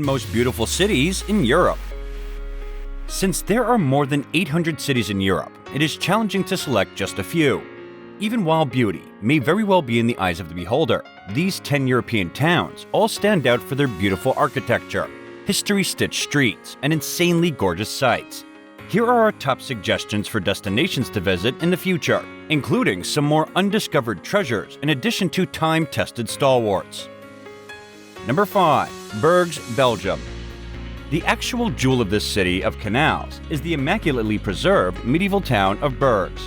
Most beautiful cities in Europe. Since there are more than 800 cities in Europe, it is challenging to select just a few. Even while beauty may very well be in the eyes of the beholder, these 10 European towns all stand out for their beautiful architecture, history-stitched streets, and insanely gorgeous sights. Here are our top suggestions for destinations to visit in the future, including some more undiscovered treasures in addition to time-tested stalwarts. Number 5. Bergs, Belgium. The actual jewel of this city of canals is the immaculately preserved medieval town of Bergs,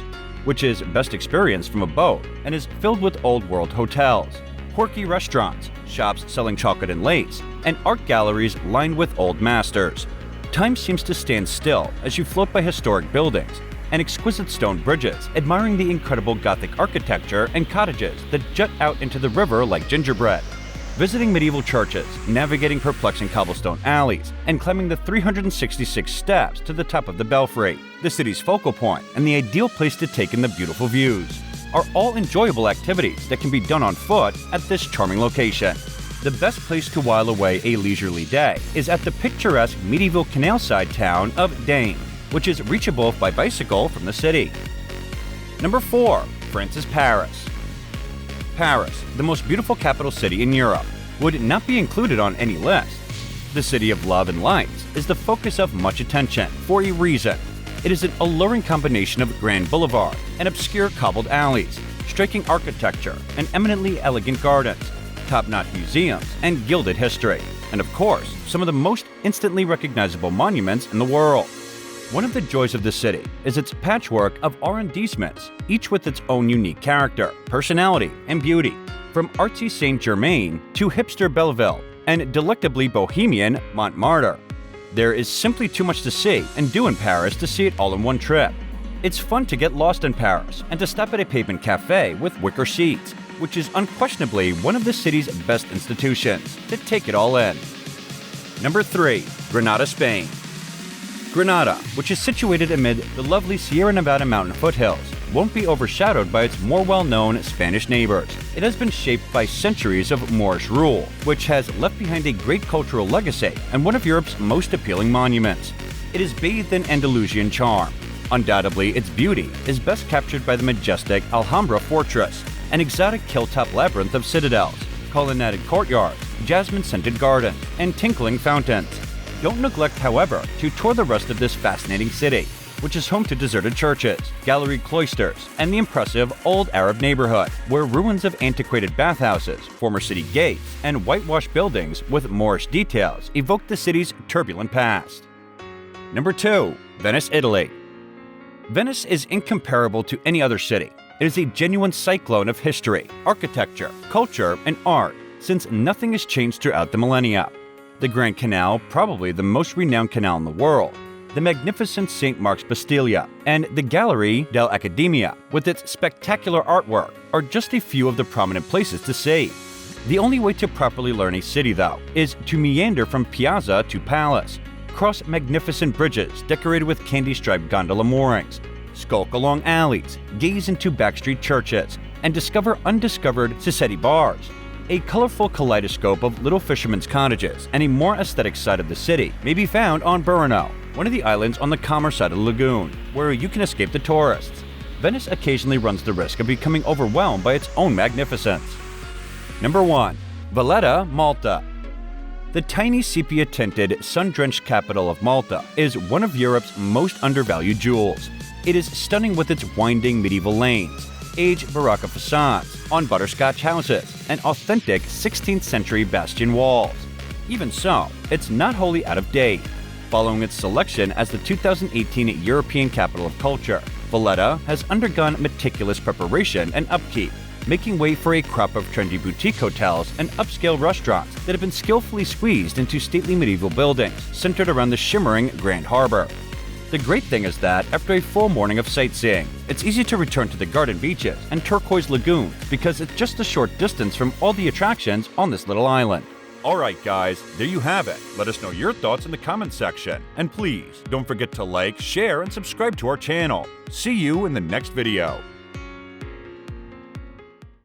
which is best experienced from a boat and is filled with old-world hotels, quirky restaurants, shops selling chocolate and lace, and art galleries lined with old masters. Time seems to stand still as you float by historic buildings and exquisite stone bridges, admiring the incredible Gothic architecture and cottages that jut out into the river like gingerbread. Visiting medieval churches, navigating perplexing cobblestone alleys, and climbing the 366 steps to the top of the belfry, the city's focal point and the ideal place to take in the beautiful views, are all enjoyable activities that can be done on foot at this charming location. The best place to while away a leisurely day is at the picturesque medieval canal-side town of Dane, which is reachable by bicycle from the city. Number 4. France's Paris. Paris, the most beautiful capital city in Europe, would not be included on any list. The city of love and lights is the focus of much attention for a reason. It is an alluring combination of grand boulevards and obscure cobbled alleys, striking architecture and eminently elegant gardens, top-notch museums, and gilded history, and of course, some of the most instantly recognizable monuments in the world. One of the joys of the city is its patchwork of arrondissements, each with its own unique character, personality, and beauty, from artsy Saint-Germain to hipster Belleville and delectably bohemian Montmartre. There is simply too much to see and do in Paris to see it all in one trip. It's fun to get lost in Paris and to stop at a pavement cafe with wicker seats, which is unquestionably one of the city's best institutions, to take it all in. Number 3. Granada, Spain. Granada, which is situated amid the lovely Sierra Nevada mountain foothills, won't be overshadowed by its more well-known Spanish neighbors. It has been shaped by centuries of Moorish rule, which has left behind a great cultural legacy and one of Europe's most appealing monuments. It is bathed in Andalusian charm. Undoubtedly, its beauty is best captured by the majestic Alhambra fortress, an exotic hilltop labyrinth of citadels, colonnaded courtyards, jasmine-scented gardens, and tinkling fountains. Don't neglect, however, to tour the rest of this fascinating city, which is home to deserted churches, galleried cloisters, and the impressive Old Arab neighborhood, where ruins of antiquated bathhouses, former city gates, and whitewashed buildings with Moorish details evoke the city's turbulent past. Number 2. Venice, Italy. Venice is incomparable to any other city. It is a genuine cyclone of history, architecture, culture, and art, since nothing has changed throughout the millennia. The Grand Canal, probably the most renowned canal in the world, the magnificent St. Mark's Basilica, and the Gallery dell'Accademia, with its spectacular artwork, are just a few of the prominent places to see. The only way to properly learn a city, though, is to meander from piazza to palace, cross magnificent bridges decorated with candy-striped gondola moorings, skulk along alleys, gaze into backstreet churches, and discover undiscovered Sissetti bars. A colorful kaleidoscope of little fishermen's cottages and a more aesthetic side of the city may be found on Burano, one of the islands on the calmer side of the lagoon, where you can escape the tourists. Venice occasionally runs the risk of becoming overwhelmed by its own magnificence. Number 1. Valletta, Malta. The tiny sepia-tinted, sun-drenched capital of Malta is one of Europe's most undervalued jewels. It is stunning with its winding medieval lanes, aged Baroque facades on butterscotch houses, and authentic 16th century bastion walls. Even so, it's not wholly out of date. Following its selection as the 2018 European Capital of Culture, Valletta has undergone meticulous preparation and upkeep, making way for a crop of trendy boutique hotels and upscale restaurants that have been skillfully squeezed into stately medieval buildings centered around the shimmering Grand Harbor. The great thing is that, after a full morning of sightseeing, it's easy to return to the garden beaches and turquoise lagoons because it's just a short distance from all the attractions on this little island. Alright guys, there you have it. Let us know your thoughts in the comments section. And please, don't forget to like, share, and subscribe to our channel. See you in the next video.